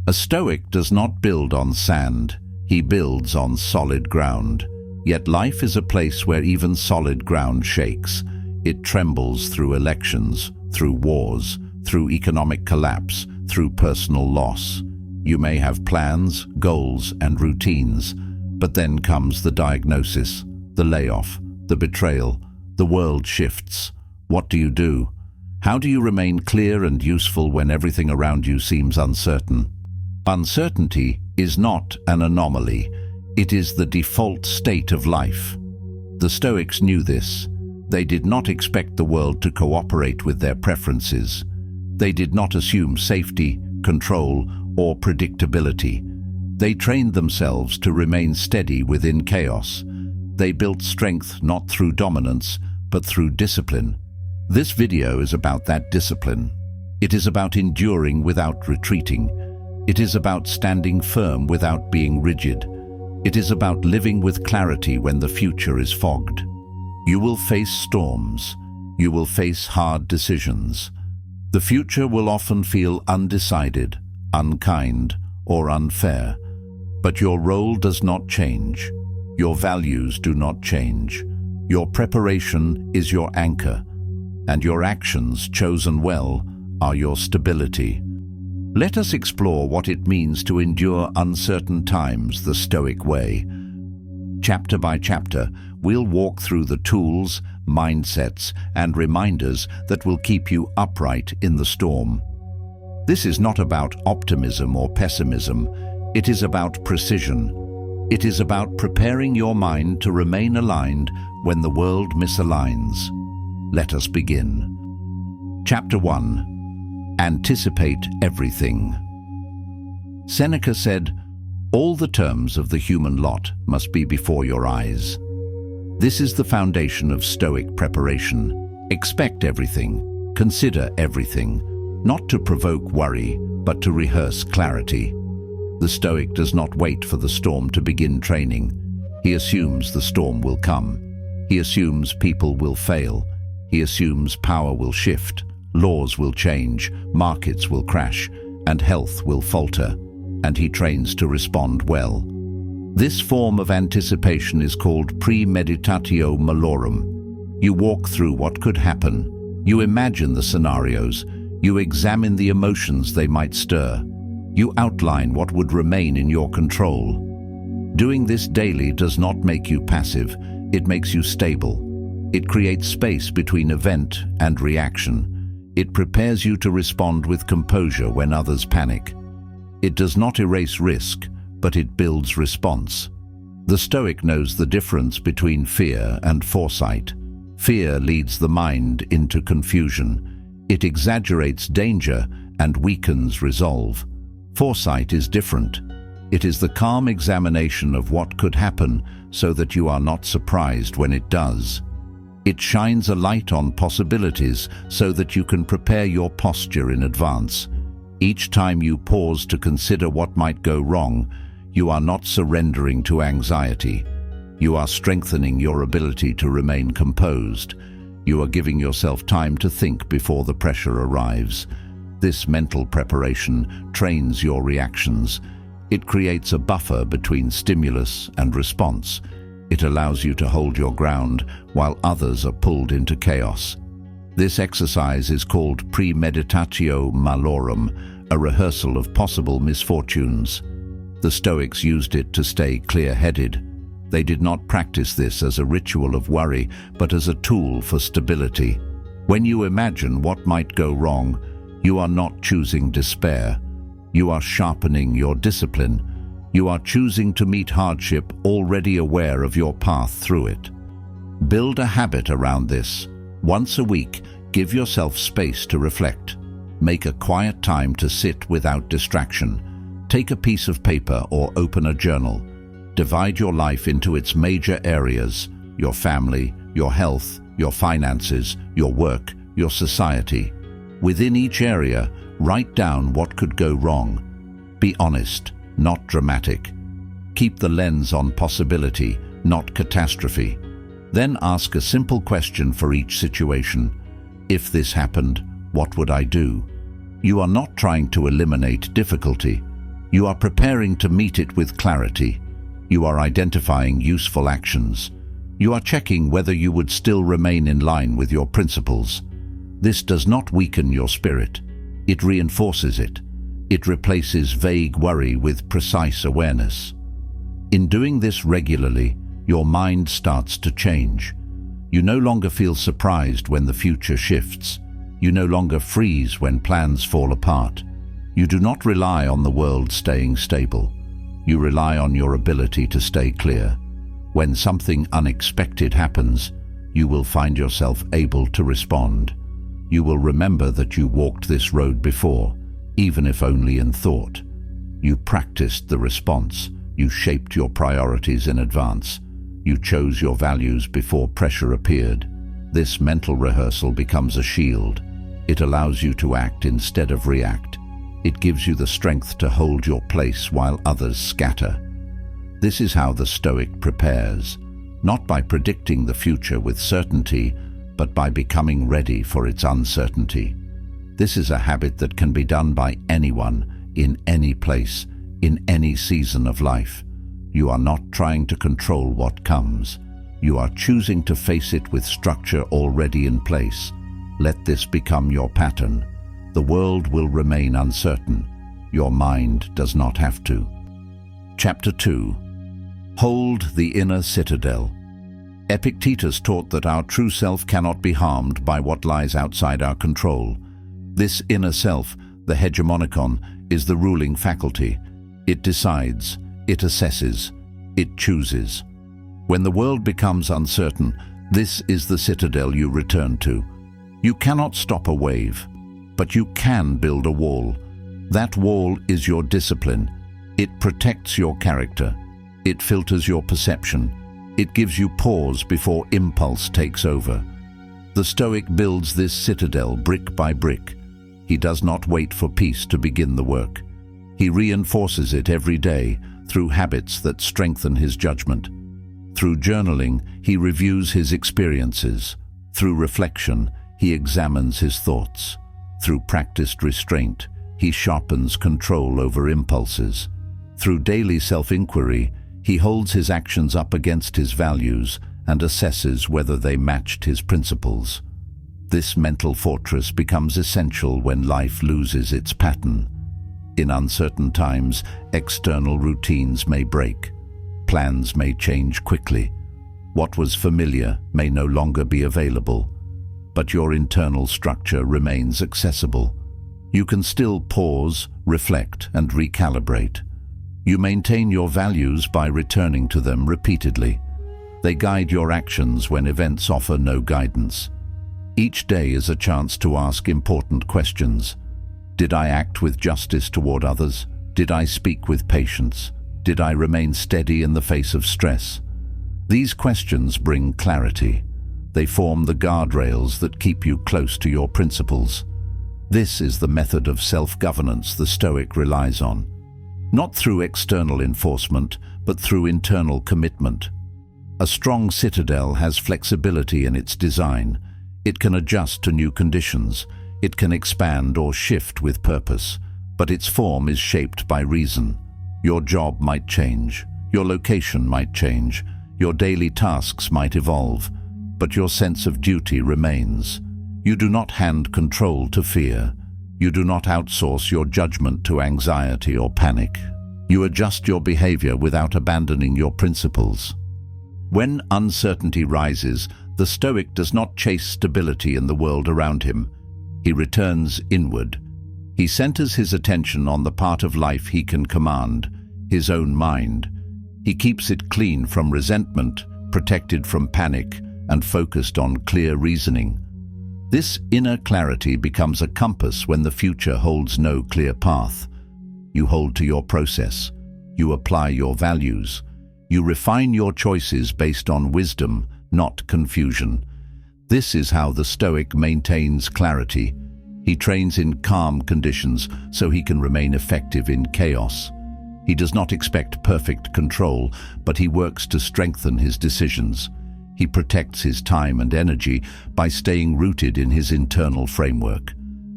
A Stoic does not build on sand, he builds on solid ground. Yet life is a place where even solid ground shakes. It trembles through elections, through wars, through economic collapse, through personal loss. You may have plans, goals, and routines, but then comes the diagnosis, the layoff, the betrayal. The world shifts. What do? How do you remain clear and useful when everything around you seems uncertain? Uncertainty is not an anomaly. It is the default state of life. The Stoics knew this. They did not expect the world to cooperate with their preferences. They did not assume safety, control, or predictability. They trained themselves to remain steady within chaos. They built strength not through dominance, but through discipline. This video is about that discipline. It is about enduring without retreating. It is about standing firm without being rigid. It is about living with clarity when the future is fogged. You will face storms. You will face hard decisions. The future will often feel undecided, unkind, or unfair. But your role does not change. Your values do not change. Your preparation is your anchor, and your actions, chosen well, are your stability. Let us explore what it means to endure uncertain times the Stoic way. Chapter by chapter, we'll walk through the tools, mindsets, and reminders that will keep you upright in the storm. This is not about optimism or pessimism. It is about precision. It is about preparing your mind to remain aligned when the world misaligns. Let us begin. Chapter 1. Anticipate everything. Seneca said, "All the terms of the human lot must be before your eyes." This is the foundation of Stoic preparation. Expect everything, consider everything, not to provoke worry, but to rehearse clarity. The Stoic does not wait for the storm to begin training. He assumes the storm will come. He assumes people will fail. He assumes power will shift. Laws will change, markets will crash, and health will falter, and he trains to respond well. This form of anticipation is called premeditatio malorum. You walk through what could happen. You imagine the scenarios. You examine the emotions they might stir. You outline what would remain in your control. Doing this daily does not make you passive. It makes you stable. It creates space between event and reaction. It prepares you to respond with composure when others panic. It does not erase risk, but it builds response. The Stoic knows the difference between fear and foresight. Fear leads the mind into confusion. It exaggerates danger and weakens resolve. Foresight is different. It is the calm examination of what could happen so that you are not surprised when it does. It shines a light on possibilities so that you can prepare your posture in advance. Each time you pause to consider what might go wrong, you are not surrendering to anxiety. You are strengthening your ability to remain composed. You are giving yourself time to think before the pressure arrives. This mental preparation trains your reactions. It creates a buffer between stimulus and response. It allows you to hold your ground while others are pulled into chaos. This exercise is called premeditatio malorum, a rehearsal of possible misfortunes. The Stoics used it to stay clear-headed. They did not practice this as a ritual of worry, but as a tool for stability. When you imagine what might go wrong, you are not choosing despair. You are sharpening your discipline. You are choosing to meet hardship already aware of your path through it. Build a habit around this. Once a week, give yourself space to reflect. Make a quiet time to sit without distraction. Take a piece of paper or open a journal. Divide your life into its major areas: your family, your health, your finances, your work, your society. Within each area, write down what could go wrong. Be honest, not dramatic. Keep the lens on possibility, not catastrophe. Then ask a simple question for each situation. If this happened, what would I do? You are not trying to eliminate difficulty. You are preparing to meet it with clarity. You are identifying useful actions. You are checking whether you would still remain in line with your principles. This does not weaken your spirit. It reinforces it. It replaces vague worry with precise awareness. In doing this regularly, your mind starts to change. You no longer feel surprised when the future shifts. You no longer freeze when plans fall apart. You do not rely on the world staying stable. You rely on your ability to stay clear. When something unexpected happens, you will find yourself able to respond. You will remember that you walked this road before, even if only in thought. You practiced the response. You shaped your priorities in advance. You chose your values before pressure appeared. This mental rehearsal becomes a shield. It allows you to act instead of react. It gives you the strength to hold your place while others scatter. This is how the Stoic prepares, not by predicting the future with certainty, but by becoming ready for its uncertainty. This is a habit that can be done by anyone, in any place, in any season of life. You are not trying to control what comes. You are choosing to face it with structure already in place. Let this become your pattern. The world will remain uncertain. Your mind does not have to. Chapter 2. Hold the inner citadel. Epictetus taught that our true self cannot be harmed by what lies outside our control. This inner self, the hegemonikon, is the ruling faculty. It decides, it assesses, it chooses. When the world becomes uncertain, this is the citadel you return to. You cannot stop a wave, but you can build a wall. That wall is your discipline. It protects your character. It filters your perception. It gives you pause before impulse takes over. The Stoic builds this citadel brick by brick. He does not wait for peace to begin the work. He reinforces it every day through habits that strengthen his judgment. Through journaling, he reviews his experiences. Through reflection, he examines his thoughts. Through practiced restraint, he sharpens control over impulses. Through daily self-inquiry, he holds his actions up against his values and assesses whether they matched his principles. This mental fortress becomes essential when life loses its pattern. In uncertain times, external routines may break. Plans may change quickly. What was familiar may no longer be available, but your internal structure remains accessible. You can still pause, reflect, and recalibrate. You maintain your values by returning to them repeatedly. They guide your actions when events offer no guidance. Each day is a chance to ask important questions. Did I act with justice toward others? Did I speak with patience? Did I remain steady in the face of stress? These questions bring clarity. They form the guardrails that keep you close to your principles. This is the method of self-governance the Stoic relies on. Not through external enforcement, but through internal commitment. A strong citadel has flexibility in its design. It can adjust to new conditions. It can expand or shift with purpose, but its form is shaped by reason. Your job might change. Your location might change. Your daily tasks might evolve, but your sense of duty remains. You do not hand control to fear. You do not outsource your judgment to anxiety or panic. You adjust your behavior without abandoning your principles. When uncertainty rises, the Stoic does not chase stability in the world around him. He returns inward. He centers his attention on the part of life he can command, his own mind. He keeps it clean from resentment, protected from panic, and focused on clear reasoning. This inner clarity becomes a compass when the future holds no clear path. You hold to your process. You apply your values. You refine your choices based on wisdom, not confusion. This is how the Stoic maintains clarity. He trains in calm conditions so he can remain effective in chaos. He does not expect perfect control, but he works to strengthen his decisions. He protects his time and energy by staying rooted in his internal framework.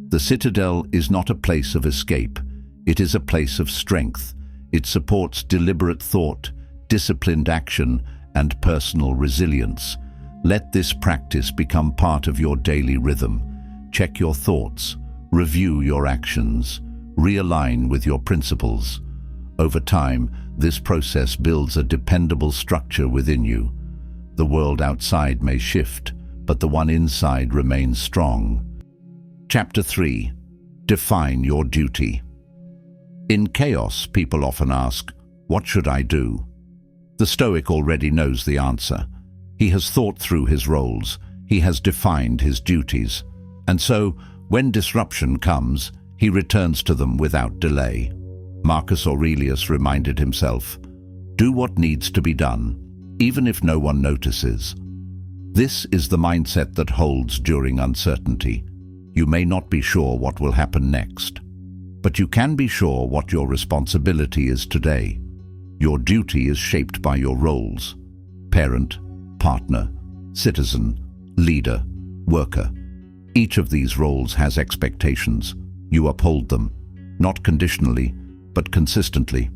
The citadel is not a place of escape. It is a place of strength. It supports deliberate thought, disciplined action, and personal resilience. Let this practice become part of your daily rhythm. Check your thoughts, review your actions, realign with your principles. Over time, this process builds a dependable structure within you. The world outside may shift, but the one inside remains strong. Chapter 3. Define your duty. In chaos, people often ask, "What should I do?" The Stoic already knows the answer. He has thought through his roles, he has defined his duties, and so, when disruption comes, he returns to them without delay. Marcus Aurelius reminded himself, "Do what needs to be done, even if no one notices." This is the mindset that holds during uncertainty. You may not be sure what will happen next, but you can be sure what your responsibility is today. Your duty is shaped by your roles: parent, partner, citizen, leader, worker. Each of these roles has expectations. You uphold them, not conditionally, but consistently.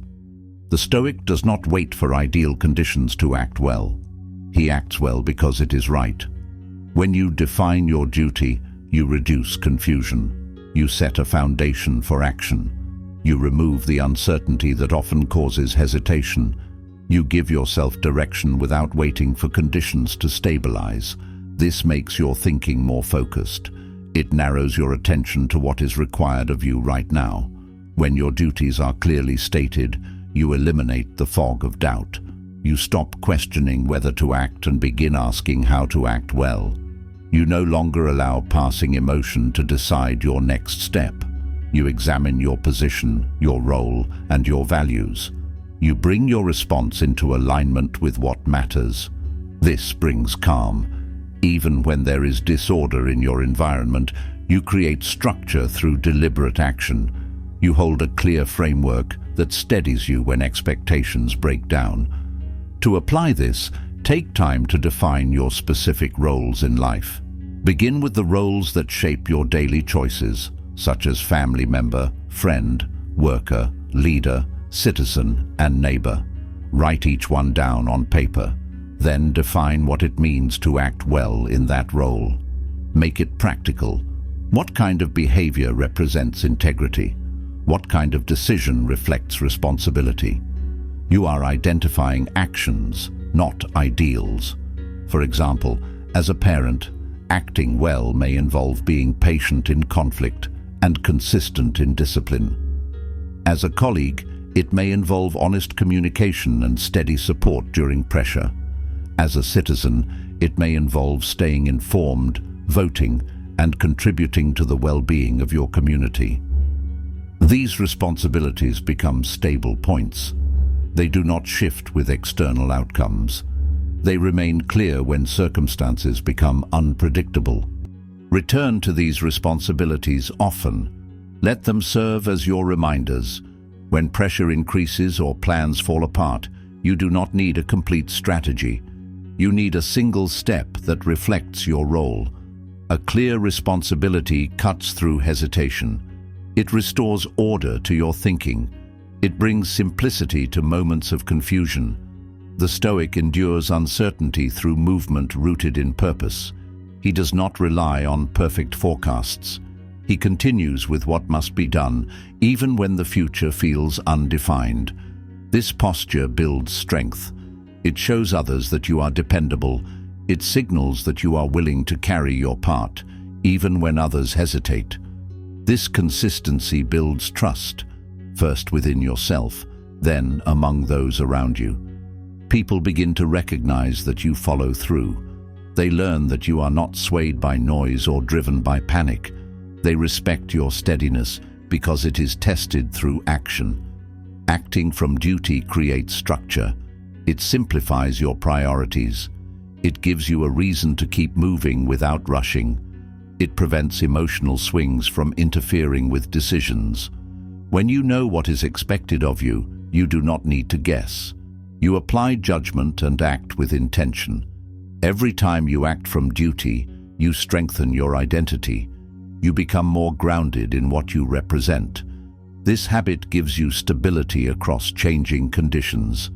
The Stoic does not wait for ideal conditions to act well. He acts well because it is right. When you define your duty, you reduce confusion. You set a foundation for action. You remove the uncertainty that often causes hesitation. You give yourself direction without waiting for conditions to stabilize. This makes your thinking more focused. It narrows your attention to what is required of you right now. When your duties are clearly stated, you eliminate the fog of doubt. You stop questioning whether to act and begin asking how to act well. You no longer allow passing emotion to decide your next step. You examine your position, your role, and your values. You bring your response into alignment with what matters. This brings calm. Even when there is disorder in your environment, you create structure through deliberate action. You hold a clear framework that steadies you when expectations break down. To apply this, take time to define your specific roles in life. Begin with the roles that shape your daily choices, such as family member, friend, worker, leader, citizen, and neighbor. Write each one down on paper. Then define what it means to act well in that role. Make it practical. What kind of behavior represents integrity? What kind of decision reflects responsibility? You are identifying actions, not ideals. For example, as a parent, acting well may involve being patient in conflict and consistent in discipline. As a colleague, it may involve honest communication and steady support during pressure. As a citizen, it may involve staying informed, voting, and contributing to the well-being of your community. These responsibilities become stable points. They do not shift with external outcomes. They remain clear when circumstances become unpredictable. Return to these responsibilities often. Let them serve as your reminders. When pressure increases or plans fall apart, you do not need a complete strategy. You need a single step that reflects your role. A clear responsibility cuts through hesitation. It restores order to your thinking. It brings simplicity to moments of confusion. The Stoic endures uncertainty through movement rooted in purpose. He does not rely on perfect forecasts. He continues with what must be done, even when the future feels undefined. This posture builds strength. It shows others that you are dependable. It signals that you are willing to carry your part, even when others hesitate. This consistency builds trust, first within yourself, then among those around you. People begin to recognize that you follow through. They learn that you are not swayed by noise or driven by panic. They respect your steadiness because it is tested through action. Acting from duty creates structure. It simplifies your priorities. It gives you a reason to keep moving without rushing. It prevents emotional swings from interfering with decisions. When you know what is expected of you, you do not need to guess. You apply judgment and act with intention. Every time you act from duty, you strengthen your identity. You become more grounded in what you represent. This habit gives you stability across changing conditions.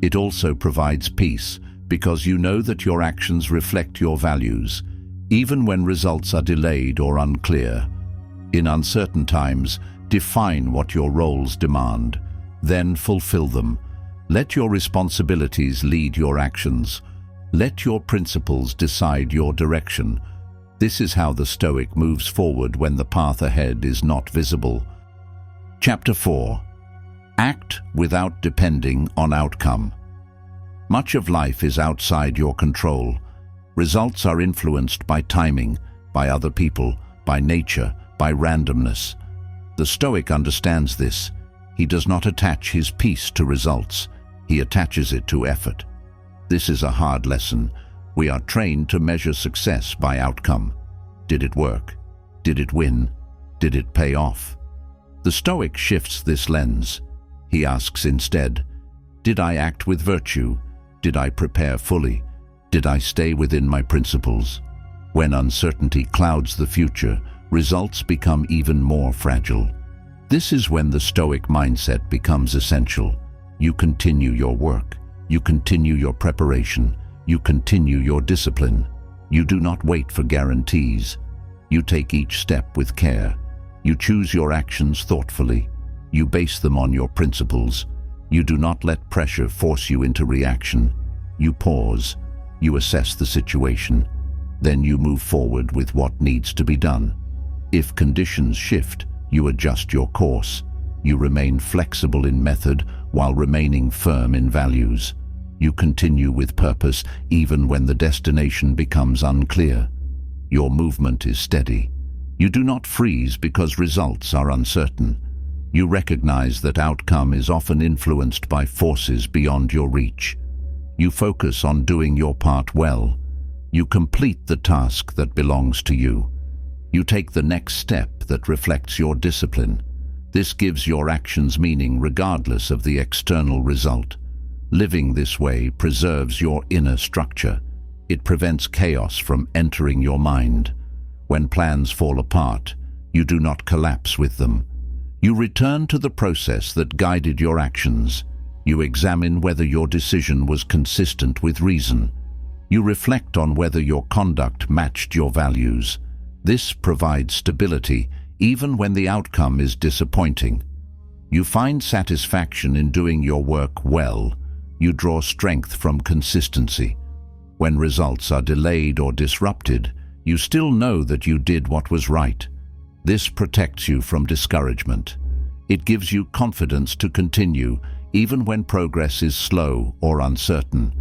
It also provides peace because you know that your actions reflect your values, even when results are delayed or unclear. In uncertain times, define what your roles demand, then fulfill them. Let your responsibilities lead your actions. Let your principles decide your direction. This is how the Stoic moves forward when the path ahead is not visible. Chapter 4. Act without depending on outcome. Much of life is outside your control. Results are influenced by timing, by other people, by nature, by randomness. The Stoic understands this. He does not attach his peace to results. He attaches it to effort. This is a hard lesson. We are trained to measure success by outcome. Did it work? Did it win? Did it pay off? The Stoic shifts this lens. He asks instead, did I act with virtue? Did I prepare fully? Did I stay within my principles? When uncertainty clouds the future, results become even more fragile. This is when the Stoic mindset becomes essential. You continue your work. You continue your preparation. You continue your discipline. You do not wait for guarantees. You take each step with care. You choose your actions thoughtfully. You base them on your principles. You do not let pressure force you into reaction. You pause. You assess the situation. Then you move forward with what needs to be done. If conditions shift, you adjust your course. You remain flexible in method while remaining firm in values. You continue with purpose even when the destination becomes unclear. Your movement is steady. You do not freeze because results are uncertain. You recognize that outcome is often influenced by forces beyond your reach. You focus on doing your part well. You complete the task that belongs to you. You take the next step that reflects your discipline. This gives your actions meaning regardless of the external result. Living this way preserves your inner structure. It prevents chaos from entering your mind. When plans fall apart, you do not collapse with them. You return to the process that guided your actions. You examine whether your decision was consistent with reason. You reflect on whether your conduct matched your values. This provides stability even when the outcome is disappointing. You find satisfaction in doing your work well. You draw strength from consistency. When results are delayed or disrupted, you still know that you did what was right. This protects you from discouragement. It gives you confidence to continue even when progress is slow or uncertain.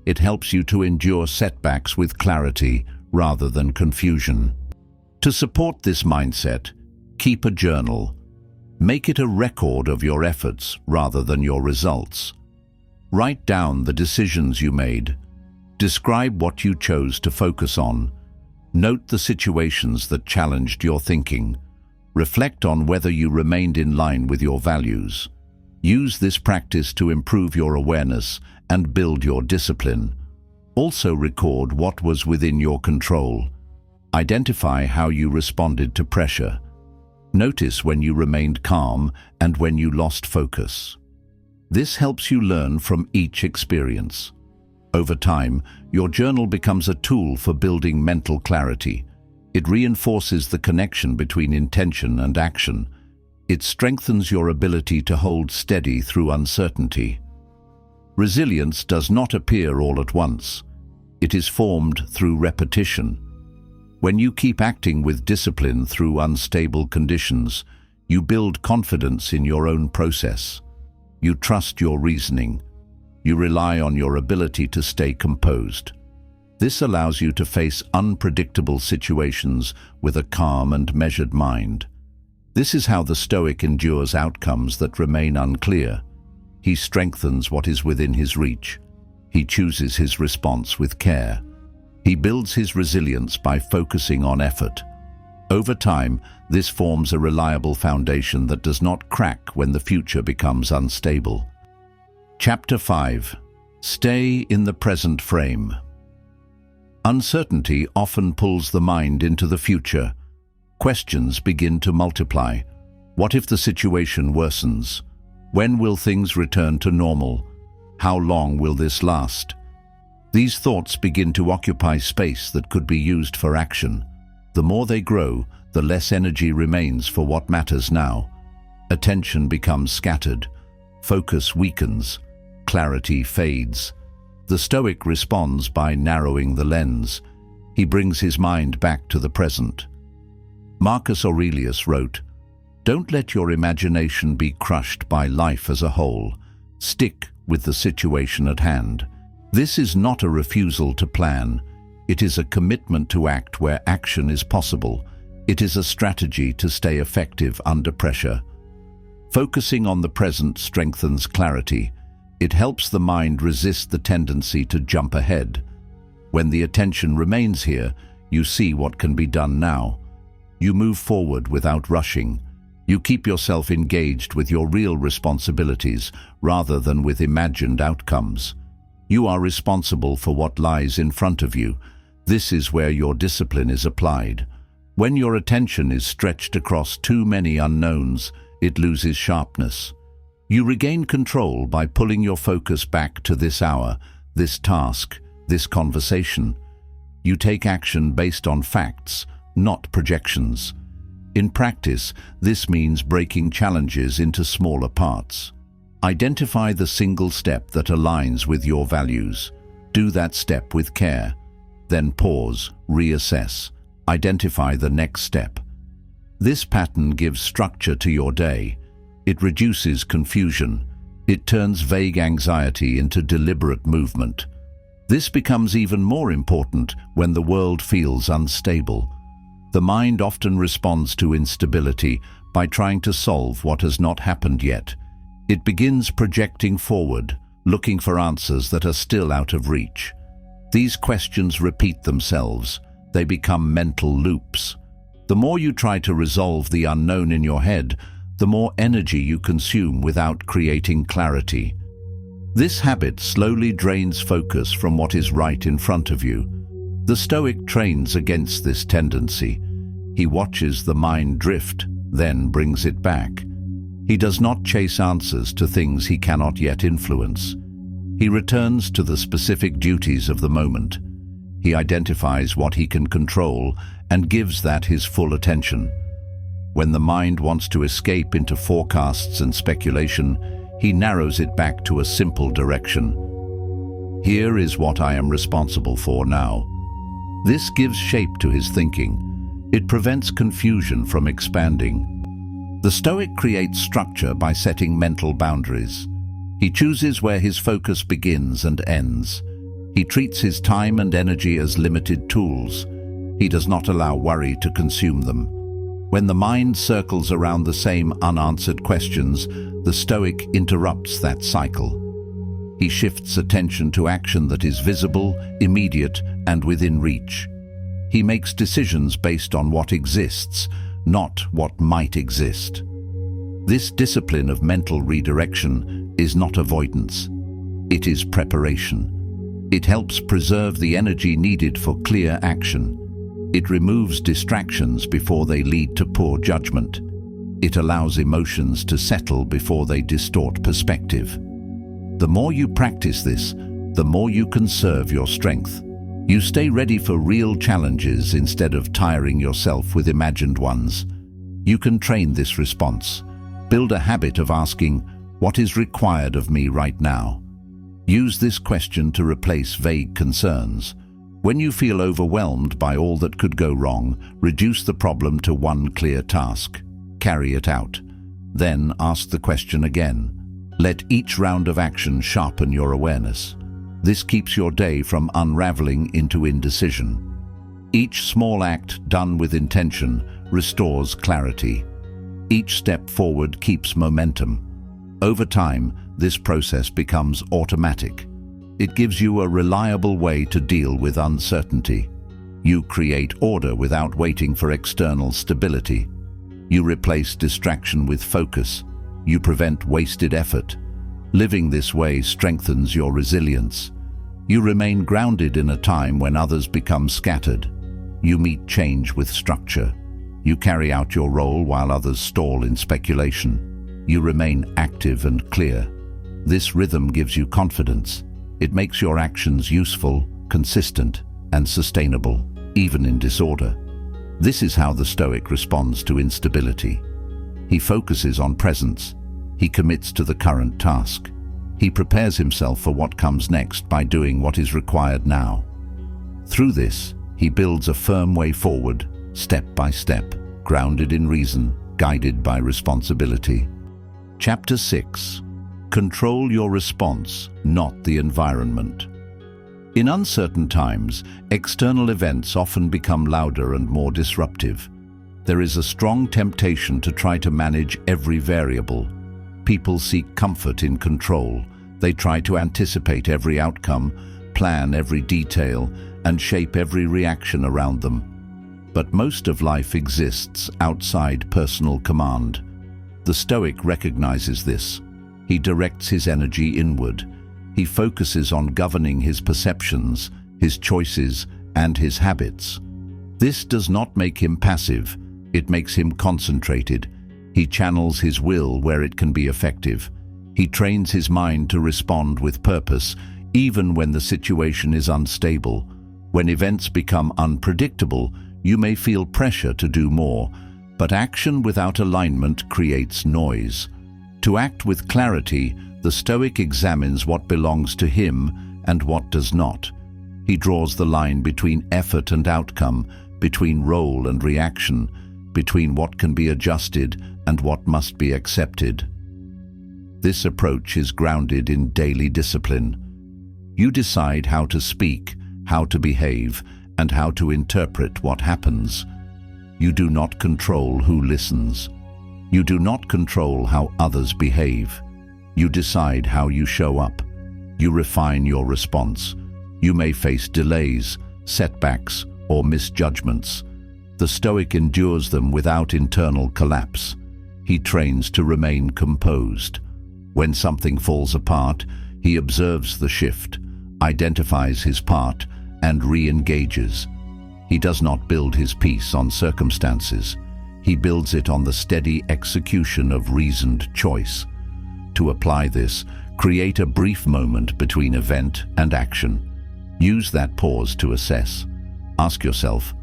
It helps you to endure setbacks with clarity rather than confusion. To support this mindset, keep a journal. Make it a record of your efforts rather than your results. Write down the decisions you made. Describe what you chose to focus on. Note the situations that challenged your thinking. Reflect on whether you remained in line with your values. Use this practice to improve your awareness and build your discipline. Also record what was within your control. Identify how you responded to pressure. Notice when you remained calm and when you lost focus. This helps you learn from each experience. Over time, your journal becomes a tool for building mental clarity. It reinforces the connection between intention and action. It strengthens your ability to hold steady through uncertainty. Resilience does not appear all at once. It is formed through repetition. When you keep acting with discipline through unstable conditions, you build confidence in your own process. You trust your reasoning. You rely on your ability to stay composed. This allows you to face unpredictable situations with a calm and measured mind. This is how the Stoic endures outcomes that remain unclear. He strengthens what is within his reach. He chooses his response with care. He builds his resilience by focusing on effort. Over time, this forms a reliable foundation that does not crack when the future becomes unstable. Chapter 5. Stay in the present frame. Uncertainty often pulls the mind into the future. Questions begin to multiply. What if the situation worsens? When will things return to normal? How long will this last? These thoughts begin to occupy space that could be used for action. The more they grow, the less energy remains for what matters now. Attention becomes scattered. Focus weakens. Clarity fades. The Stoic responds by narrowing the lens. He brings his mind back to the present. Marcus Aurelius wrote, "Don't let your imagination be crushed by life as a whole. Stick with the situation at hand." This is not a refusal to plan. It is a commitment to act where action is possible. It is a strategy to stay effective under pressure. Focusing on the present strengthens clarity. It helps the mind resist the tendency to jump ahead. When the attention remains here, you see what can be done now. You move forward without rushing. You keep yourself engaged with your real responsibilities rather than with imagined outcomes. You are responsible for what lies in front of you. This is where your discipline is applied. When your attention is stretched across too many unknowns, it loses sharpness. You regain control by pulling your focus back to this hour, this task, this conversation. You take action based on facts, not projections. In practice, this means breaking challenges into smaller parts. Identify the single step that aligns with your values. Do that step with care. Then pause, reassess, identify the next step. This pattern gives structure to your day. It reduces confusion. It turns vague anxiety into deliberate movement. This becomes even more important when the world feels unstable. The mind often responds to instability by trying to solve what has not happened yet. It begins projecting forward, looking for answers that are still out of reach. These questions repeat themselves. They become mental loops. The more you try to resolve the unknown in your head, the more energy you consume without creating clarity. This habit slowly drains focus from what is right in front of you. The Stoic trains against this tendency. He watches the mind drift, then brings it back. He does not chase answers to things he cannot yet influence. He returns to the specific duties of the moment. He identifies what he can control and gives that his full attention. When the mind wants to escape into forecasts and speculation, he narrows it back to a simple direction. Here is what I am responsible for now. This gives shape to his thinking. It prevents confusion from expanding. The Stoic creates structure by setting mental boundaries. He chooses where his focus begins and ends. He treats his time and energy as limited tools. He does not allow worry to consume them. When the mind circles around the same unanswered questions, the Stoic interrupts that cycle. He shifts attention to action that is visible, immediate, and within reach. He makes decisions based on what exists, not what might exist. This discipline of mental redirection is not avoidance. It is preparation. It helps preserve the energy needed for clear action. It removes distractions before they lead to poor judgment. It allows emotions to settle before they distort perspective. The more you practice this, the more you conserve your strength. You stay ready for real challenges instead of tiring yourself with imagined ones. You can train this response. Build a habit of asking, "What is required of me right now?" Use this question to replace vague concerns. When you feel overwhelmed by all that could go wrong, reduce the problem to one clear task. Carry it out. Then ask the question again. Let each round of action sharpen your awareness. This keeps your day from unraveling into indecision. Each small act done with intention restores clarity. Each step forward keeps momentum. Over time, this process becomes automatic. It gives you a reliable way to deal with uncertainty. You create order without waiting for external stability. You replace distraction with focus. You prevent wasted effort. Living this way strengthens your resilience. You remain grounded in a time when others become scattered. You meet change with structure. You carry out your role while others stall in speculation. You remain active and clear. This rhythm gives you confidence. It makes your actions useful, consistent, and sustainable, even in disorder. This is how the Stoic responds to instability. He focuses on presence. He commits to the current task. He prepares himself for what comes next by doing what is required now. Through this, he builds a firm way forward, step by step, grounded in reason, guided by responsibility. Chapter 6. Control your response, not the environment. In uncertain times, external events often become louder and more disruptive. There is a strong temptation to try to manage every variable. People seek comfort in control. They try to anticipate every outcome, plan every detail, and shape every reaction around them. But most of life exists outside personal command. The Stoic recognizes this. He directs his energy inward. He focuses on governing his perceptions, his choices, and his habits. This does not make him passive. It makes him concentrated. He channels his will where it can be effective. He trains his mind to respond with purpose, even when the situation is unstable. When events become unpredictable, you may feel pressure to do more, but action without alignment creates noise. To act with clarity, the Stoic examines what belongs to him and what does not. He draws the line between effort and outcome, between role and reaction, between what can be adjusted and what must be accepted. This approach is grounded in daily discipline. You decide how to speak, how to behave, and how to interpret what happens. You do not control who listens. You do not control how others behave. You decide how you show up. You refine your response. You may face delays, setbacks, or misjudgments. The Stoic endures them without internal collapse. He trains to remain composed. When something falls apart, he observes the shift, identifies his part, and re-engages. He does not build his peace on circumstances. He builds it on the steady execution of reasoned choice. To apply this, create a brief moment between event and action. Use that pause to assess. Ask yourself,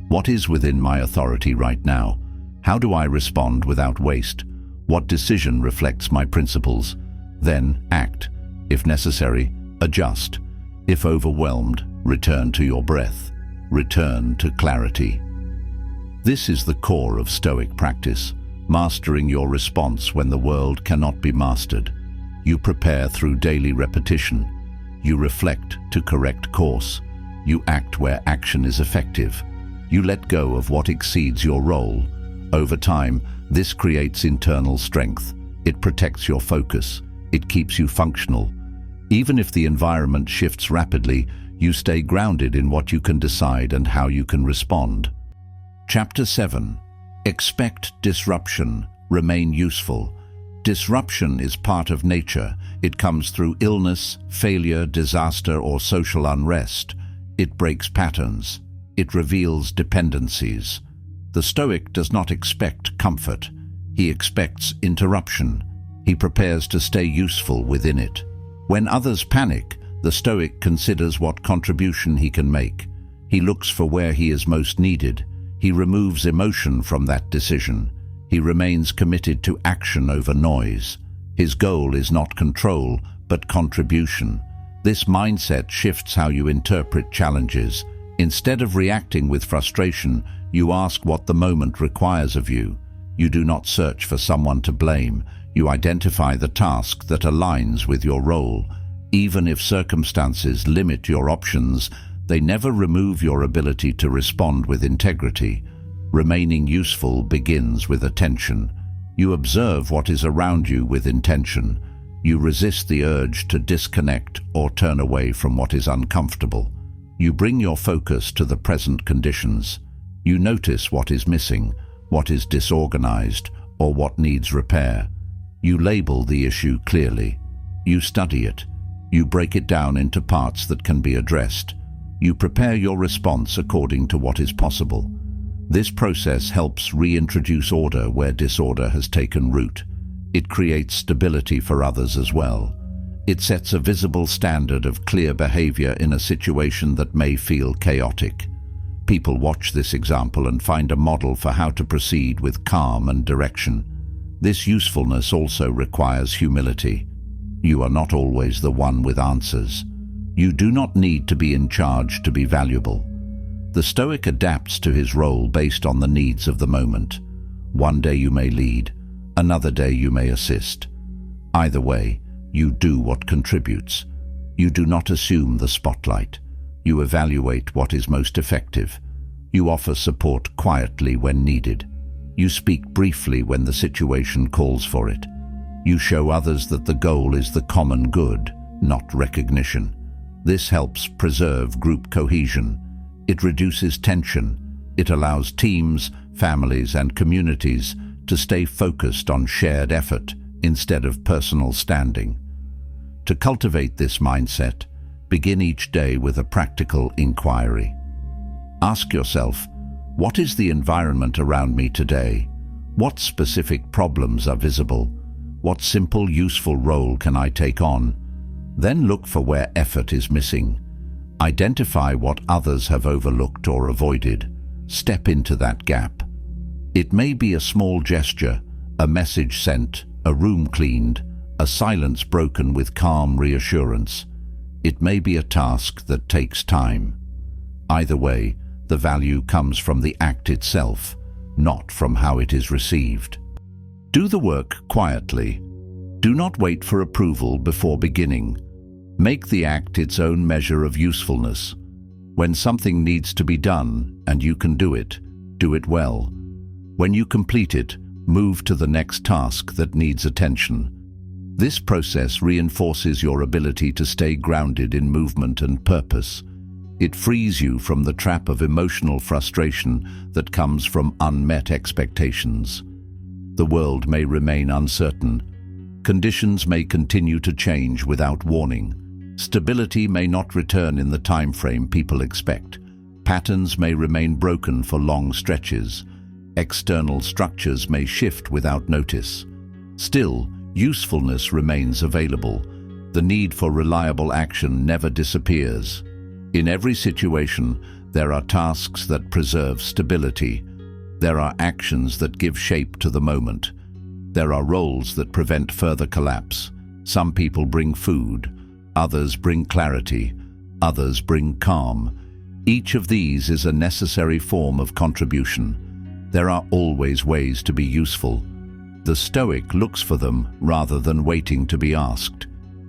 what is within my authority right now? How do I respond without waste? What decision reflects my principles? Then act. If necessary, adjust. If overwhelmed, return to your breath. Return to clarity. This is the core of Stoic practice, mastering your response when the world cannot be mastered. You prepare through daily repetition. You reflect to correct course. You act where action is effective. You let go of what exceeds your role. Over time, this creates internal strength. It protects your focus. It keeps you functional. Even if the environment shifts rapidly, you stay grounded in what you can decide and how you can respond. Chapter 7. Expect disruption. Remain useful. Disruption is part of nature. It comes through illness, failure, disaster, or social unrest. It breaks patterns. It reveals dependencies. The Stoic does not expect comfort. He expects interruption. He prepares to stay useful within it. When others panic, the Stoic considers what contribution he can make. He looks for where he is most needed. He removes emotion from that decision. He remains committed to action over noise. His goal is not control, but contribution. This mindset shifts how you interpret challenges. Instead of reacting with frustration, you ask what the moment requires of you. You do not search for someone to blame. You identify the task that aligns with your role. Even if circumstances limit your options, they never remove your ability to respond with integrity. Remaining useful begins with attention. You observe what is around you with intention. You resist the urge to disconnect or turn away from what is uncomfortable. You bring your focus to the present conditions. You notice what is missing, what is disorganized, or what needs repair. You label the issue clearly. You study it. You break it down into parts that can be addressed. You prepare your response according to what is possible. This process helps reintroduce order where disorder has taken root. It creates stability for others as well. It sets a visible standard of clear behavior in a situation that may feel chaotic. People watch this example and find a model for how to proceed with calm and direction. This usefulness also requires humility. You are not always the one with answers. You do not need to be in charge to be valuable. The Stoic adapts to his role based on the needs of the moment. One day you may lead, another day you may assist. Either way, you do what contributes. You do not assume the spotlight. You evaluate what is most effective. You offer support quietly when needed. You speak briefly when the situation calls for it. You show others that the goal is the common good, not recognition. This helps preserve group cohesion. It reduces tension. It allows teams, families, and communities to stay focused on shared effort instead of personal standing. To cultivate this mindset, begin each day with a practical inquiry. Ask yourself, what is the environment around me today? What specific problems are visible? What simple, useful role can I take on? Then look for where effort is missing. Identify what others have overlooked or avoided. Step into that gap. It may be a small gesture, a message sent, a room cleaned, a silence broken with calm reassurance. It may be a task that takes time. Either way, the value comes from the act itself, not from how it is received. Do the work quietly. Do not wait for approval before beginning. Make the act its own measure of usefulness. When something needs to be done and you can do it well. When you complete it, move to the next task that needs attention. This process reinforces your ability to stay grounded in movement and purpose. It frees you from the trap of emotional frustration that comes from unmet expectations. The world may remain uncertain. Conditions may continue to change without warning. Stability may not return in the time frame people expect. Patterns may remain broken for long stretches. External structures may shift without notice. Still, usefulness remains available. The need for reliable action never disappears. In every situation, there are tasks that preserve stability. There are actions that give shape to the moment. There are roles that prevent further collapse. Some people bring food, others bring clarity, others bring calm. Each of these is a necessary form of contribution. There are always ways to be useful. The Stoic looks for them rather than waiting to be asked.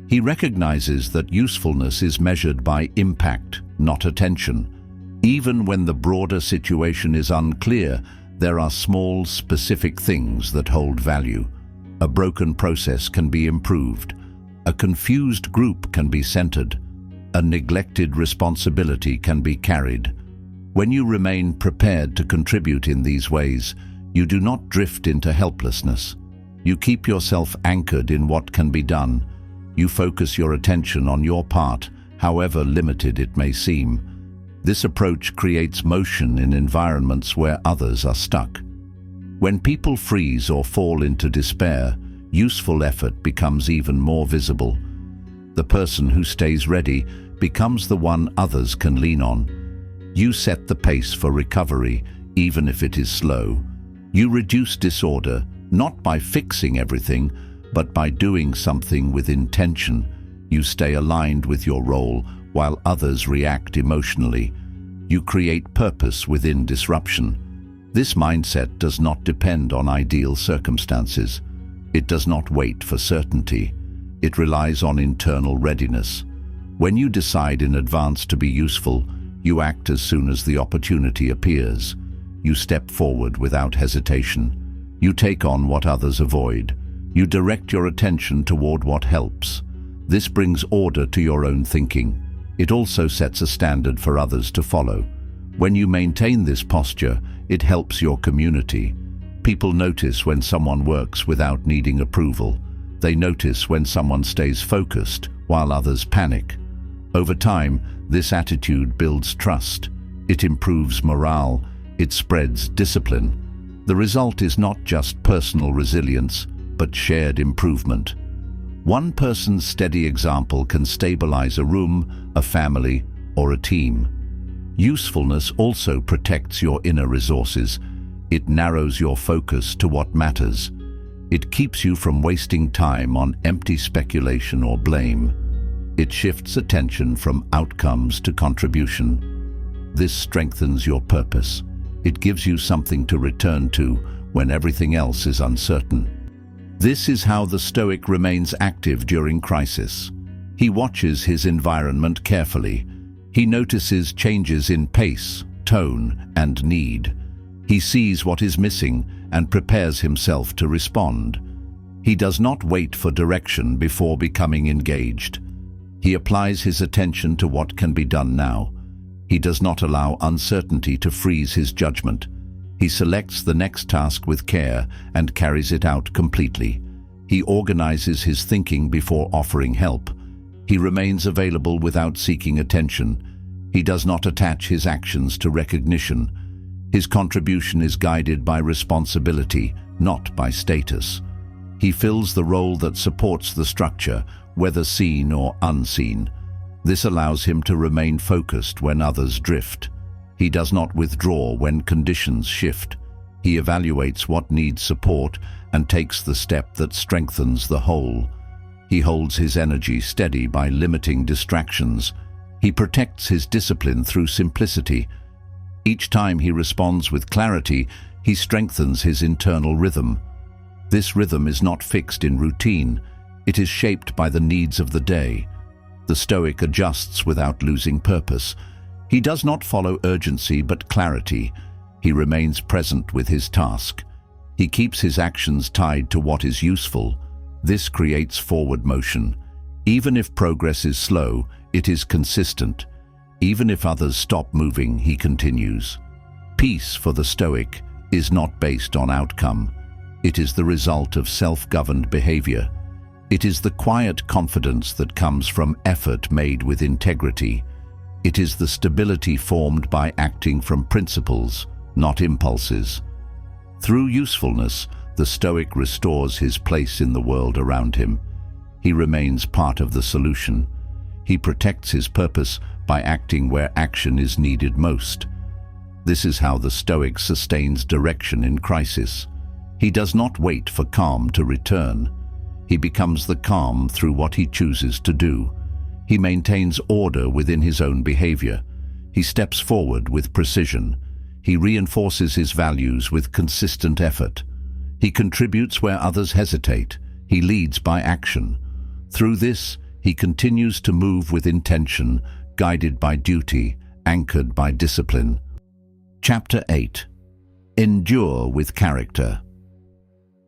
He recognizes that usefulness is measured by impact, not attention. Even when the broader situation is unclear, there are small, specific things that hold value. A broken process can be improved. A confused group can be centered. A neglected responsibility can be carried. When you remain prepared to contribute in these ways, you do not drift into helplessness. You keep yourself anchored in what can be done. You focus your attention on your part, however limited it may seem. This approach creates motion in environments where others are stuck. When people freeze or fall into despair, useful effort becomes even more visible. The person who stays ready becomes the one others can lean on. You set the pace for recovery, even if it is slow. You reduce disorder, not by fixing everything, but by doing something with intention. You stay aligned with your role while others react emotionally. You create purpose within disruption. This mindset does not depend on ideal circumstances. It does not wait for certainty. It relies on internal readiness. When you decide in advance to be useful, you act as soon as the opportunity appears. You step forward without hesitation. You take on what others avoid. You direct your attention toward what helps. This brings order to your own thinking. It also sets a standard for others to follow. When you maintain this posture, it helps your community. People notice when someone works without needing approval. They notice when someone stays focused while others panic. Over time, this attitude builds trust. It improves morale. It spreads discipline. The result is not just personal resilience, but shared improvement. One person's steady example can stabilize a room, a family, or a team. Usefulness also protects your inner resources. It narrows your focus to what matters. It keeps you from wasting time on empty speculation or blame. It shifts attention from outcomes to contribution. This strengthens your purpose. It gives you something to return to when everything else is uncertain. This is how the Stoic remains active during crisis. He watches his environment carefully. He notices changes in pace, tone, and need. He sees what is missing and prepares himself to respond. He does not wait for direction before becoming engaged. He applies his attention to what can be done now. He does not allow uncertainty to freeze his judgment. He selects the next task with care and carries it out completely. He organizes his thinking before offering help. He remains available without seeking attention. He does not attach his actions to recognition. His contribution is guided by responsibility, not by status. He fills the role that supports the structure, whether seen or unseen. This allows him to remain focused when others drift. He does not withdraw when conditions shift. He evaluates what needs support and takes the step that strengthens the whole. He holds his energy steady by limiting distractions. He protects his discipline through simplicity. Each time he responds with clarity, he strengthens his internal rhythm. This rhythm is not fixed in routine. It is shaped by the needs of the day. The Stoic adjusts without losing purpose. He does not follow urgency but clarity. He remains present with his task. He keeps his actions tied to what is useful. This creates forward motion. Even if progress is slow, it is consistent. Even if others stop moving, he continues. Peace for the Stoic is not based on outcome. It is the result of self-governed behavior. It is the quiet confidence that comes from effort made with integrity. It is the stability formed by acting from principles, not impulses. Through usefulness, the Stoic restores his place in the world around him. He remains part of the solution. He protects his purpose by acting where action is needed most. This is how the Stoic sustains direction in crisis. He does not wait for calm to return. He becomes the calm through what he chooses to do. He maintains order within his own behavior. He steps forward with precision. He reinforces his values with consistent effort. He contributes where others hesitate. He leads by action. Through this, he continues to move with intention, guided by duty, anchored by discipline. Chapter 8. Endure with character.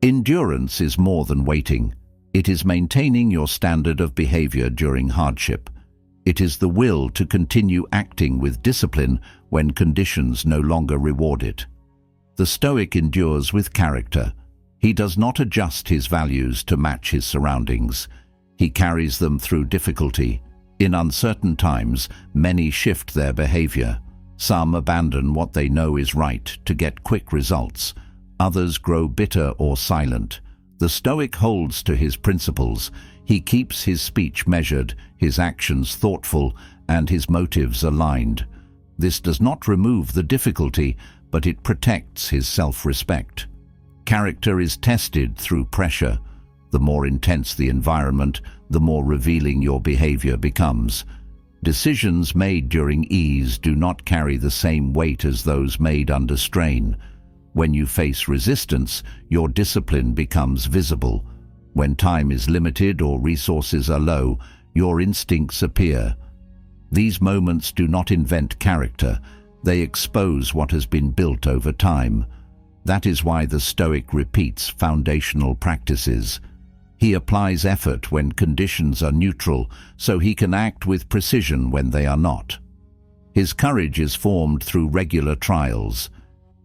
Endurance is more than waiting. It is maintaining your standard of behavior during hardship. It is the will to continue acting with discipline when conditions no longer reward it. The Stoic endures with character. He does not adjust his values to match his surroundings. He carries them through difficulty. In uncertain times, many shift their behavior. Some abandon what they know is right to get quick results. Others grow bitter or silent. The Stoic holds to his principles. He keeps his speech measured, his actions thoughtful, and his motives aligned. This does not remove the difficulty, but it protects his self-respect. Character is tested through pressure. The more intense the environment, the more revealing your behavior becomes. Decisions made during ease do not carry the same weight as those made under strain. When you face resistance, your discipline becomes visible. When time is limited or resources are low, your instincts appear. These moments do not invent character. They expose what has been built over time. That is why the Stoic repeats foundational practices. He applies effort when conditions are neutral, so he can act with precision when they are not. His courage is formed through regular trials.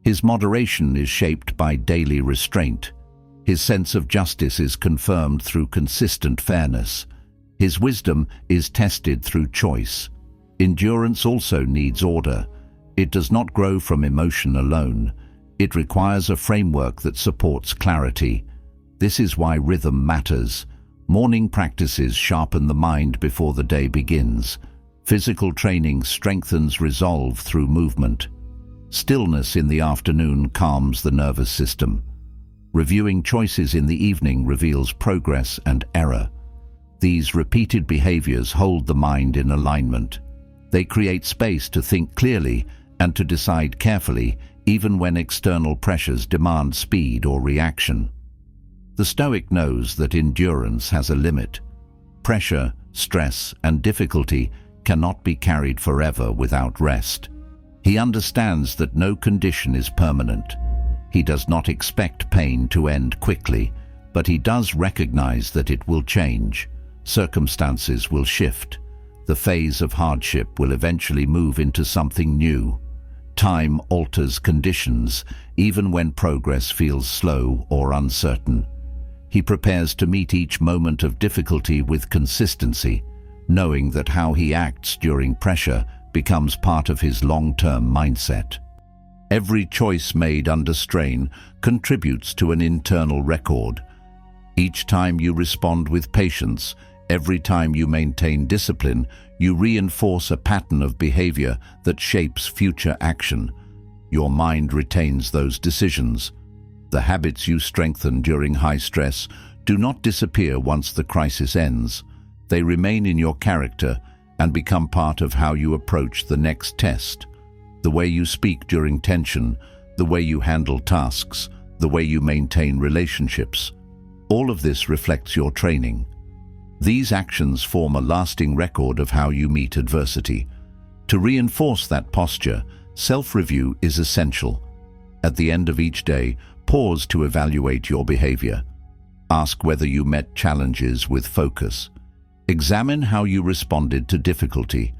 His moderation is shaped by daily restraint. His sense of justice is confirmed through consistent fairness. His wisdom is tested through choice. Endurance also needs order. It does not grow from emotion alone. It requires a framework that supports clarity. This is why rhythm matters. Morning practices sharpen the mind before the day begins. Physical training strengthens resolve through movement. Stillness in the afternoon calms the nervous system. Reviewing choices in the evening reveals progress and error. These repeated behaviors hold the mind in alignment. They create space to think clearly and to decide carefully, even when external pressures demand speed or reaction. The Stoic knows that endurance has a limit. Pressure, stress, and difficulty cannot be carried forever without rest. He understands that no condition is permanent. He does not expect pain to end quickly, but he does recognize that it will change. Circumstances will shift. The phase of hardship will eventually move into something new. Time alters conditions, even when progress feels slow or uncertain. He prepares to meet each moment of difficulty with consistency, knowing that how he acts during pressure becomes part of his long-term mindset. Every choice made under strain contributes to an internal record. Each time you respond with patience, every time you maintain discipline, you reinforce a pattern of behavior that shapes future action. Your mind retains those decisions. The habits you strengthen during high stress do not disappear once the crisis ends. They remain in your character and become part of how you approach the next test. The way you speak during tension, the way you handle tasks, the way you maintain relationships. All of this reflects your training. These actions form a lasting record of how you meet adversity. To reinforce that posture, self-review is essential. At the end of each day, pause to evaluate your behavior. Ask whether you met challenges with focus. Examine how you responded to difficulty.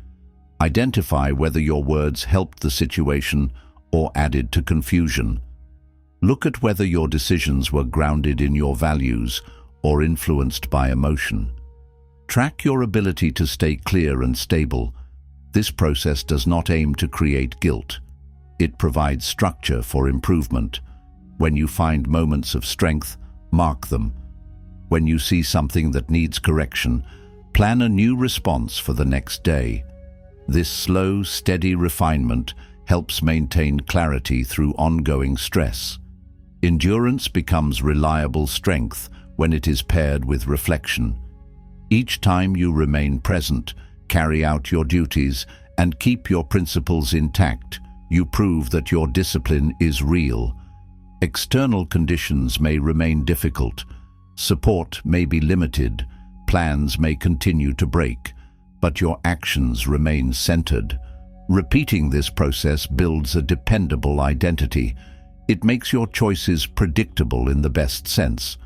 Identify whether your words helped the situation or added to confusion. Look at whether your decisions were grounded in your values or influenced by emotion. Track your ability to stay clear and stable. This process does not aim to create guilt. It provides structure for improvement. When you find moments of strength, mark them. When you see something that needs correction, plan a new response for the next day. This slow, steady refinement helps maintain clarity through ongoing stress. Endurance becomes reliable strength when it is paired with reflection. Each time you remain present, carry out your duties, and keep your principles intact, you prove that your discipline is real. External conditions may remain difficult. Support may be limited. Plans may continue to break, but your actions remain centered. Repeating this process builds a dependable identity. It makes your choices predictable in the best sense.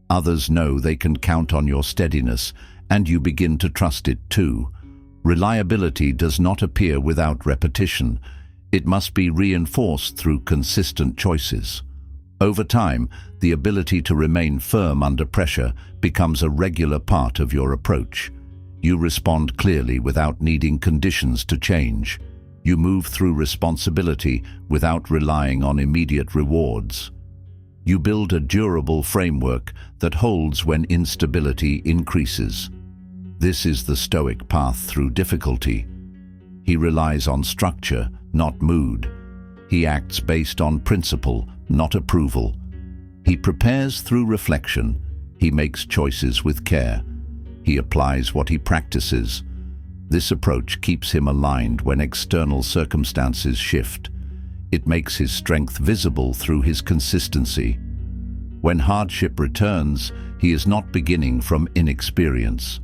Others know they can count on your steadiness, and you begin to trust it too. Reliability does not appear without repetition. It must be reinforced through consistent choices. Over time, the ability to remain firm under pressure becomes a regular part of your approach. You respond clearly without needing conditions to change. You move through responsibility without relying on immediate rewards. You build a durable framework that holds when instability increases. This is the Stoic path through difficulty. He relies on structure, not mood. He acts based on principle, not approval. He prepares through reflection. He makes choices with care. He applies what he practices. This approach keeps him aligned when external circumstances shift. It makes his strength visible through his consistency. When hardship returns, he is not beginning from inexperience.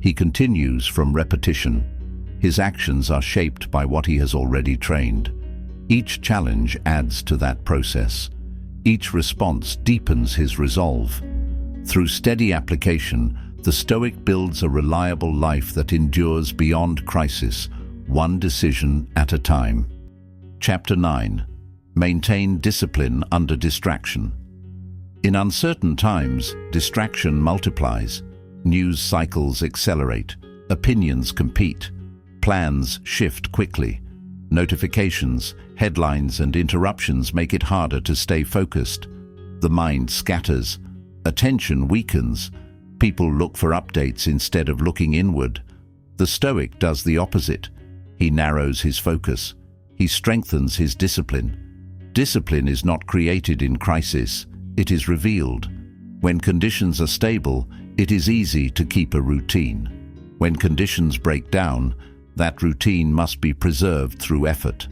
He continues from repetition. His actions are shaped by what he has already trained. Each challenge adds to that process. Each response deepens his resolve. Through steady application, the Stoic builds a reliable life that endures beyond crisis, one decision at a time. Chapter 9. Maintain discipline under distraction. In uncertain times, distraction multiplies. News cycles accelerate. Opinions compete. Plans shift quickly. Notifications, headlines, and interruptions make it harder to stay focused. The mind scatters. Attention weakens. People look for updates instead of looking inward. The Stoic does the opposite. He narrows his focus. He strengthens his discipline. Discipline is not created in crisis. It is revealed. When conditions are stable, it is easy to keep a routine. When conditions break down, that routine must be preserved through effort.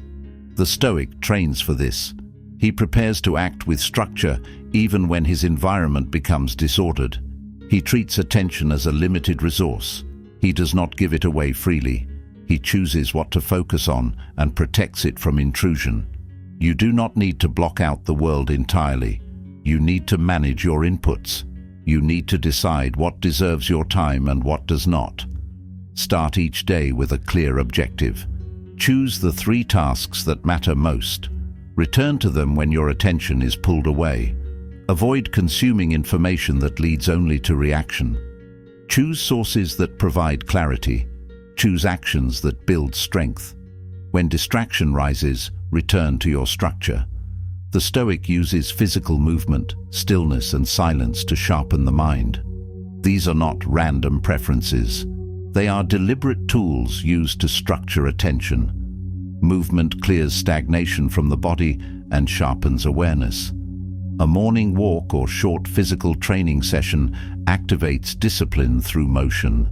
The Stoic trains for this. He prepares to act with structure even when his environment becomes disordered. He treats attention as a limited resource. He does not give it away freely. He chooses what to focus on and protects it from intrusion. You do not need to block out the world entirely. You need to manage your inputs. You need to decide what deserves your time and what does not. Start each day with a clear objective. Choose the 3 tasks that matter most. Return to them when your attention is pulled away. Avoid consuming information that leads only to reaction. Choose sources that provide clarity. Choose actions that build strength. When distraction rises, return to your structure. The Stoic uses physical movement, stillness, and silence to sharpen the mind. These are not random preferences. They are deliberate tools used to structure attention. Movement clears stagnation from the body and sharpens awareness. A morning walk or short physical training session activates discipline through motion.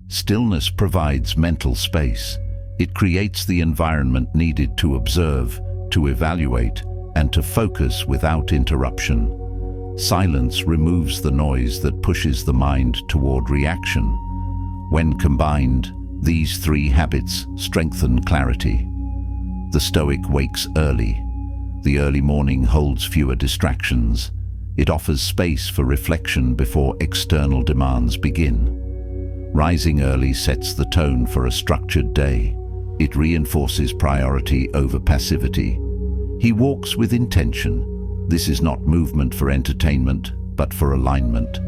Stillness provides mental space. It creates the environment needed to observe, to evaluate, and to focus without interruption. Silence removes the noise that pushes the mind toward reaction. When combined, these 3 habits strengthen clarity. The Stoic wakes early. The early morning holds fewer distractions. It offers space for reflection before external demands begin. Rising early sets the tone for a structured day. It reinforces priority over passivity. He walks with intention. This is not movement for entertainment, but for alignment.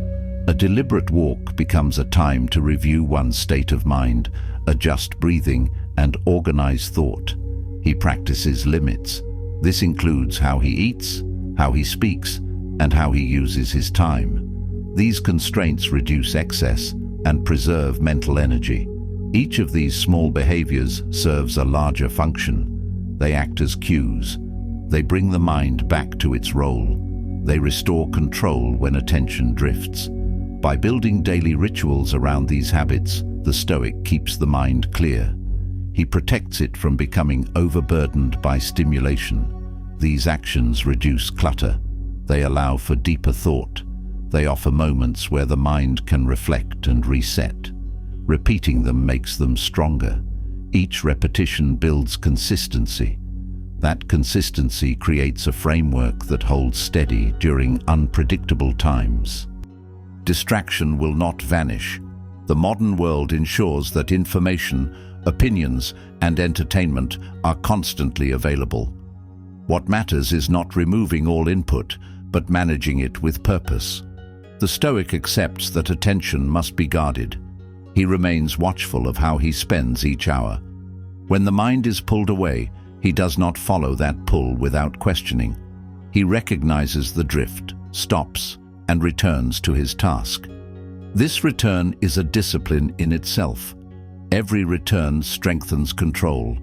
A deliberate walk becomes a time to review one's state of mind, adjust breathing, and organize thought. He practices limits. This includes how he eats, how he speaks, and how he uses his time. These constraints reduce excess and preserve mental energy. Each of these small behaviors serves a larger function. They act as cues. They bring the mind back to its role. They restore control when attention drifts. By building daily rituals around these habits, the Stoic keeps the mind clear. He protects it from becoming overburdened by stimulation. These actions reduce clutter. They allow for deeper thought. They offer moments where the mind can reflect and reset. Repeating them makes them stronger. Each repetition builds consistency. That consistency creates a framework that holds steady during unpredictable times. Distraction will not vanish. The modern world ensures that information, opinions, and entertainment are constantly available. What matters is not removing all input, but managing it with purpose. The Stoic accepts that attention must be guarded. He remains watchful of how he spends each hour. When the mind is pulled away, he does not follow that pull without questioning. He recognizes the drift, stops, and returns to his task. This return is a discipline in itself. Every return strengthens control.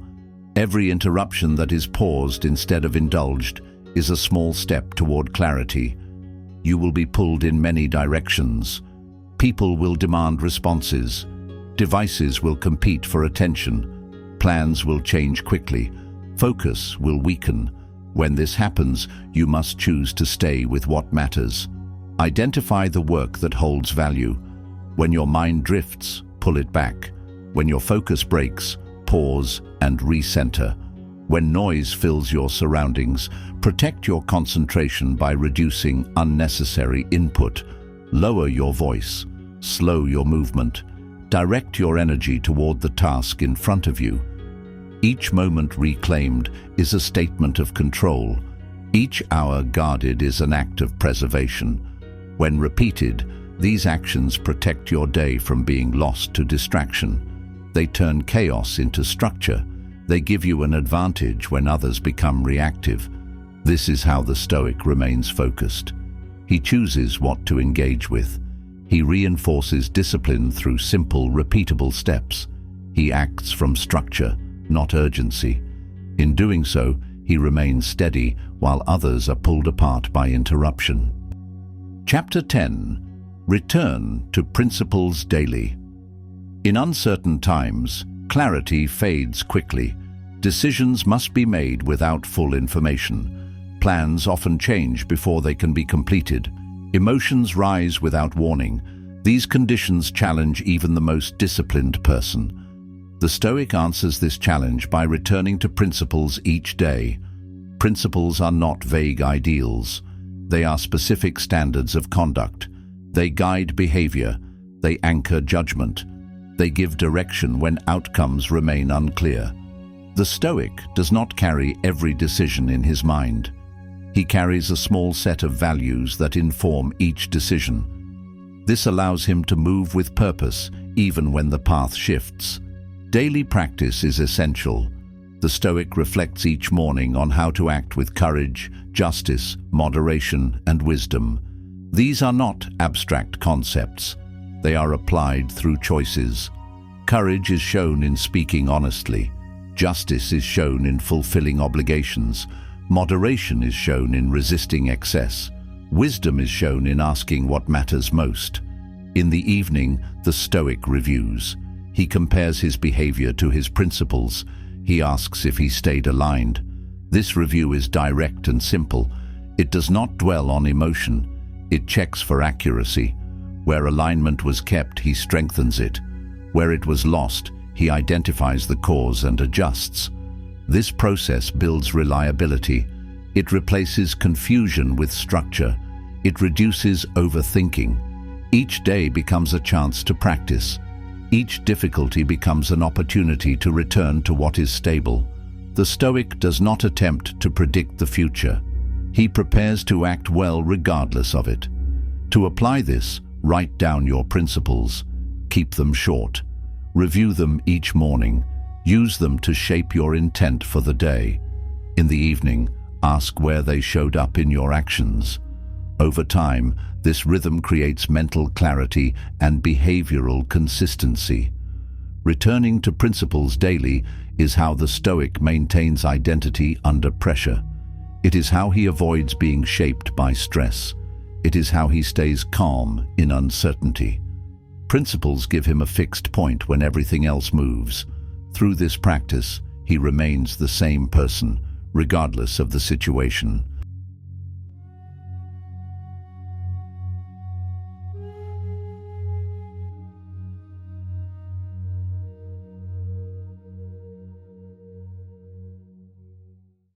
Every interruption that is paused instead of indulged is a small step toward clarity. You will be pulled in many directions. People will demand responses. Devices will compete for attention. Plans will change quickly. Focus will weaken. When this happens, you must choose to stay with what matters. Identify the work that holds value. When your mind drifts, pull it back. When your focus breaks, pause and recenter. When noise fills your surroundings, protect your concentration by reducing unnecessary input. Lower your voice. Slow your movement. Direct your energy toward the task in front of you. Each moment reclaimed is a statement of control. Each hour guarded is an act of preservation. When repeated, these actions protect your day from being lost to distraction. They turn chaos into structure They give you an advantage when others become reactive. This is how the Stoic remains focused. He chooses what to engage with. He reinforces discipline through simple, repeatable steps. He acts from structure, not urgency. In doing so, he remains steady while others are pulled apart by interruption. Chapter 10. Return to principles daily. In uncertain times, clarity fades quickly. Decisions must be made without full information. Plans often change before they can be completed. Emotions rise without warning. These conditions challenge even the most disciplined person. The Stoic answers this challenge by returning to principles each day. Principles are not vague ideals. They are specific standards of conduct. They guide behavior. They anchor judgment. They give direction when outcomes remain unclear. The Stoic does not carry every decision in his mind. He carries a small set of values that inform each decision. This allows him to move with purpose even when the path shifts. Daily practice is essential. The Stoic reflects each morning on how to act with courage, justice, moderation, and wisdom. These are not abstract concepts. They are applied through choices. Courage is shown in speaking honestly. Justice is shown in fulfilling obligations. Moderation is shown in resisting excess. Wisdom is shown in asking what matters most. In the evening, the Stoic reviews. He compares his behavior to his principles. He asks if he stayed aligned. This review is direct and simple. It does not dwell on emotion. It checks for accuracy. Where alignment was kept, he strengthens it. Where it was lost, he identifies the cause and adjusts. This process builds reliability. It replaces confusion with structure. It reduces overthinking. Each day becomes a chance to practice. Each difficulty becomes an opportunity to return to what is stable. The Stoic does not attempt to predict the future. He prepares to act well regardless of it. To apply this, write down your principles. Keep them short. Review them each morning. Use them to shape your intent for the day. In the evening, ask where they showed up in your actions. Over time, this rhythm creates mental clarity and behavioral consistency. Returning to principles daily is how the Stoic maintains identity under pressure. It is how he avoids being shaped by stress. It is how he stays calm in uncertainty. Principles give him a fixed point when everything else moves. Through this practice, he remains the same person, regardless of the situation.